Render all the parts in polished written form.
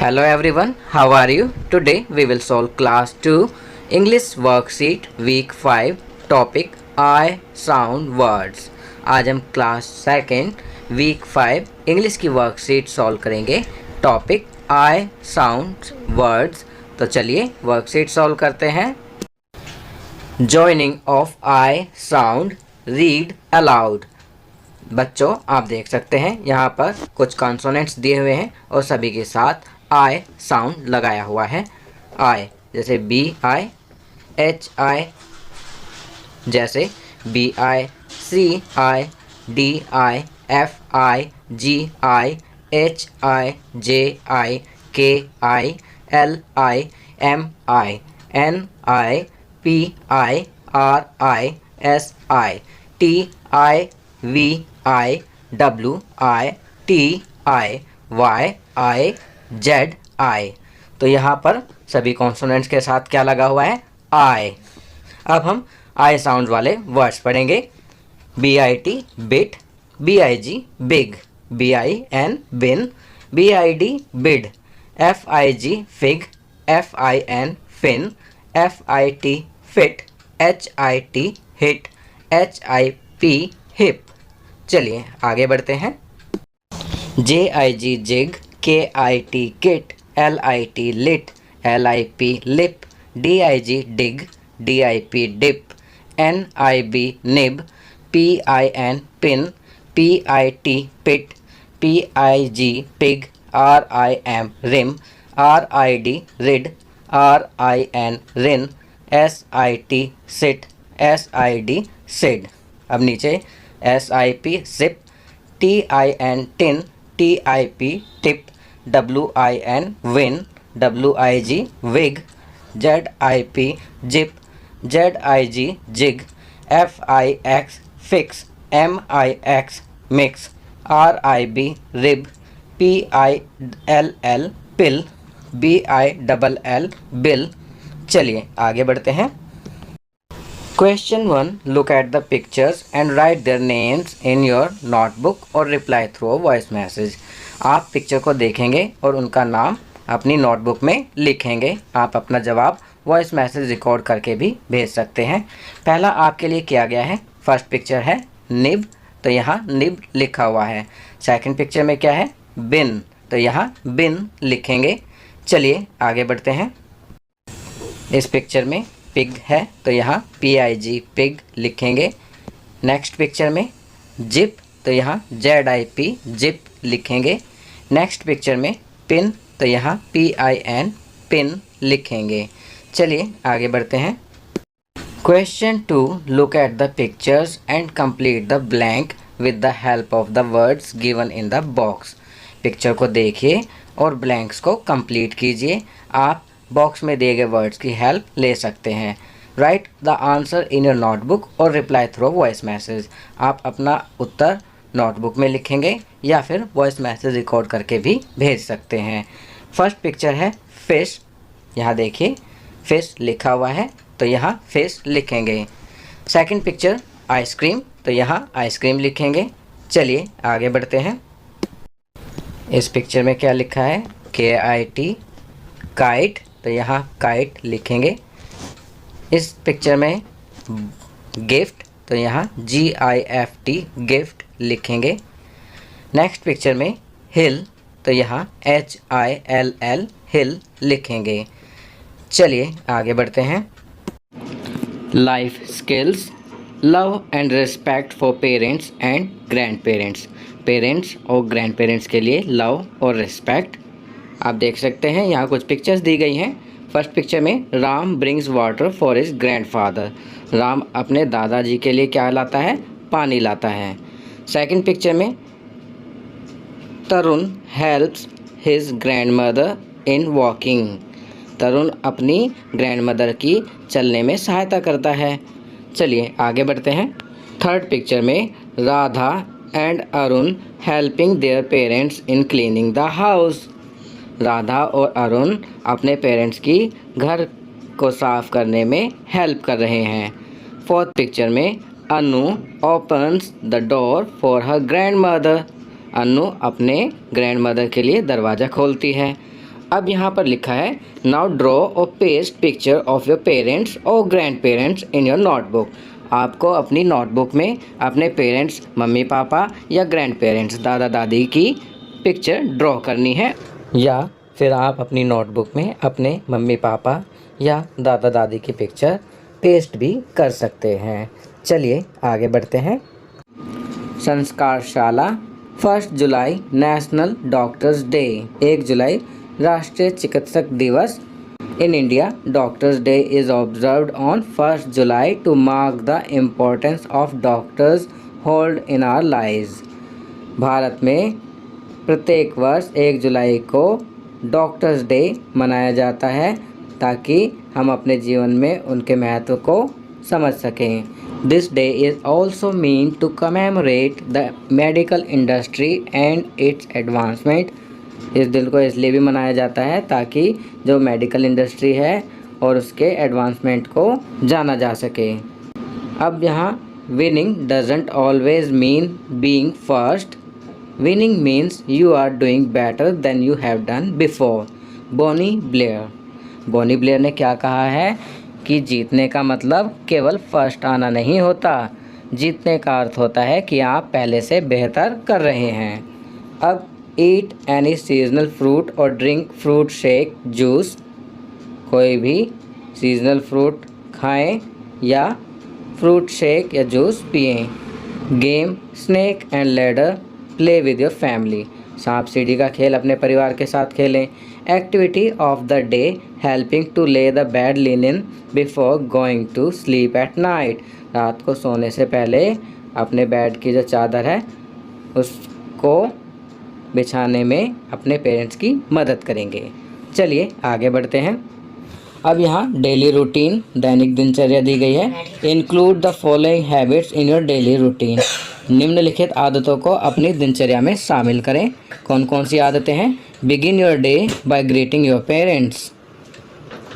Hello everyone, how are you? Today we will solve class 2 English worksheet week 5 topic I sound words। आज हम class second week 5 English की worksheet solve करेंगे topic I sound words। तो चलिए worksheet solve करते हैं। Joining of I sound, read aloud। बच्चों आप देख सकते हैं यहाँ पर कुछ कॉन्सोनेंट्स दिए हुए हैं और सभी के साथ आई साउंड लगाया हुआ है। आई जैसे बी आई, एच आई जैसे B I, C I, D I, F I, G I, H I, J I, K I, L I, M I, N I, P I, R I, S I, T I, V I, W I, T I, Y I, Z I. तो यहाँ पर सभी consonants के साथ क्या लगा हुआ है? आई। अब हम आई साउंड वाले वर्ड्स पढ़ेंगे। B I T bit, B I G big, B I N bin, B I D bid, F I G fig, F I N fin, F I T fit, H I T hit, H I P hip. चलिए आगे बढ़ते हैं। J I G jig, K I T kit, L I T lit, L I P lip, D I G dig, D I P dip, N I B nib, P I N pin, P I T pit, P I G pig, R I M rim, R I D rid, R I N rin, S I T sit, S I D sid. अब नीचे S I P sip, T I N tin, T I P tip, W I N win, W I G wig, Z I P zip, Z I G zig, F I X fix, M I X mix, R I B rib, P I L L pill, B I double L bill. चलिए आगे बढ़ते हैं। Question 1. Look at the pictures and write their names in your notebook or reply through a voice message। आप picture को देखेंगे और उनका नाम अपनी नोटबुक में लिखेंगे। आप अपना जवाब वॉइस मैसेज रिकॉर्ड करके भी भेज सकते हैं। पहला आपके लिए किया गया है। फर्स्ट पिक्चर है निब, तो यहाँ निब लिखा हुआ है। सेकंड पिक्चर में क्या है? बिन, तो यहाँ बिन लिखेंगे। चलिए आगे बढ़ते हैं। इस पिक्चर में पिग है, तो यहाँ पी आई जी पिग लिखेंगे। नेक्स्ट पिक्चर में जिप, तो यहाँ जेड आई पी जिप लिखेंगे। नेक्स्ट पिक्चर में पिन, तो यहाँ पी आई एन पिन लिखेंगे। चलिए आगे बढ़ते हैं। Question 2. Look at the pictures and complete the blank with the help of the words given in the box. Picture को देखिए और ब्लैंक्स को कंप्लीट कीजिए। आप बॉक्स में दिए गए वर्ड्स की हेल्प ले सकते हैं। Right the answer in your notebook और रिप्लाई थ्रू वॉइस मैसेज। आप अपना उत्तर नोटबुक में लिखेंगे या फिर वॉइस मैसेज रिकॉर्ड करके भी भेज सकते हैं। फर्स्ट पिक्चर है फिश, यहाँ देखिए फिश लिखा हुआ है, तो यहाँ फिश लिखेंगे। सेकंड पिक्चर आइसक्रीम, तो यहाँ आइसक्रीम लिखेंगे। चलिए आगे बढ़ते हैं। इस पिक्चर में क्या लिखा है? के आई टी काइट, तो यहाँ काइट लिखेंगे। इस पिक्चर में गिफ्ट, तो यहाँ जी आई एफ टी गिफ्ट लिखेंगे। नेक्स्ट पिक्चर में हिल, तो यहाँ एच आई एल एल हिल लिखेंगे। चलिए आगे बढ़ते हैं। Life skills, love and respect for parents and grand parents. Parents और ग्रैंड पेरेंट्स के लिए लव और रिस्पेक्ट। आप देख सकते हैं यहाँ कुछ पिक्चर्स दी गई हैं। फर्स्ट पिक्चर में Ram brings water for his grandfather. Ram अपने दादाजी के लिए क्या लाता है? पानी लाता है। सेकंड पिक्चर में Tarun helps his grandmother in walking. Tarun अपनी ग्रैंडमदर की चलने में सहायता करता है। चलिए आगे बढ़ते हैं। थर्ड पिक्चर में Radha and Arun helping their parents in cleaning the house. Radha और अरुण अपने पेरेंट्स की घर को साफ करने में हेल्प कर रहे हैं। फोर्थ पिक्चर में Anu opens the door for her grandmother. Anu अपने ग्रैंडमदर के लिए दरवाज़ा खोलती है। अब यहाँ पर लिखा है नाउ ड्रॉ और paste picture of your parents और grand parents in your notebook. आपको अपनी नोटबुक में अपने पेरेंट्स, मम्मी पापा या ग्रैंड पेरेंट्स, दादा दादी की पिक्चर ड्रॉ करनी है, या फिर आप अपनी नोटबुक में अपने मम्मी पापा या दादा दादी की पिक्चर पेस्ट भी कर सकते हैं। चलिए आगे बढ़ते हैं। संस्कारशाला 1 जुलाई नेशनल डॉक्टर्स डे। 1 जुलाई राष्ट्रीय चिकित्सक दिवस। In India, Doctors' Day is observed on 1st July to mark the importance of doctors hold in our lives. Bharat में प्रत्येक वर्ष 1 जुलाई को डॉक्टर्स डे मनाया जाता है ताकि हम अपने जीवन में उनके महत्व को समझ सकें। This day is also meant to commemorate the medical industry and its advancement. इस दिन को इसलिए भी मनाया जाता है ताकि जो मेडिकल इंडस्ट्री है और उसके एडवांसमेंट को जाना जा सके। अब यहाँ winning doesn't always mean being first. Winning means you are doing better than you have done before. Bonnie Blair ने क्या कहा है कि जीतने का मतलब केवल फर्स्ट आना नहीं होता, जीतने का अर्थ होता है कि आप पहले से बेहतर कर रहे हैं। अब ईट एनी सीजनल फ्रूट और ड्रिंक फ्रूट शेक जूस। कोई भी सीजनल फ्रूट खाएं या फ्रूट शेक या जूस पिएं। Game snake and ladder play with your family. सांप सीढ़ी का खेल अपने परिवार के साथ खेलें। Activity of the day helping to lay the bed linen before going to sleep at night. रात को सोने से पहले अपने बेड की जो चादर है उसको बिछाने में अपने पेरेंट्स की मदद करेंगे। चलिए आगे बढ़ते हैं। अब यहाँ डेली रूटीन दैनिक दिनचर्या दी गई है। Include the following habits in your daily routine. निम्नलिखित आदतों को अपनी दिनचर्या में शामिल करें। कौन कौन सी आदतें हैं? Begin your day by greeting your parents.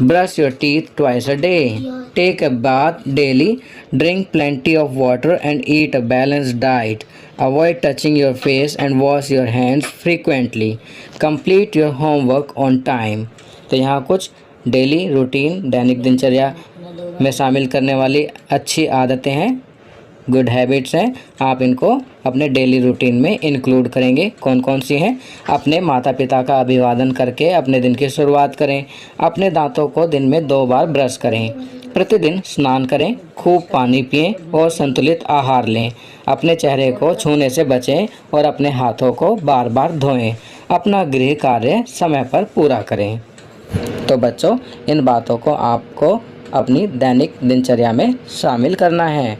Brush your teeth twice a day. Take a bath daily. Drink plenty of water and eat a balanced diet. Avoid touching your face and wash your hands frequently. Complete your homework on time. तो यहाँ कुछ daily routine दैनिक दिनचर्या में शामिल करने वाली अच्छी आदतें हैं, गुड हैबिट्स हैं। आप इनको अपने डेली रूटीन में इंक्लूड करेंगे। कौन कौन सी हैं? अपने माता पिता का अभिवादन करके अपने दिन की शुरुआत करें। अपने दांतों को दिन में 2 बार ब्रश करें। प्रतिदिन स्नान करें। खूब पानी पिएं और संतुलित आहार लें। अपने चेहरे को छूने से बचें और अपने हाथों को बार बार धोएं। अपना गृह कार्य समय पर पूरा करें। तो बच्चों, इन बातों को आपको अपनी दैनिक दिनचर्या में शामिल करना है।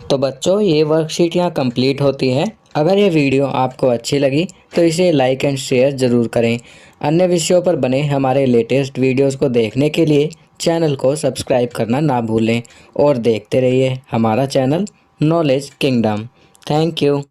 तो बच्चों, ये वर्कशीट यहाँ कंप्लीट होती है। अगर ये वीडियो आपको अच्छी लगी तो इसे लाइक एंड शेयर ज़रूर करें। अन्य विषयों पर बने हमारे लेटेस्ट वीडियोस को देखने के लिए चैनल को सब्सक्राइब करना ना भूलें और देखते रहिए हमारा channel knowledge kingdom. Thank you.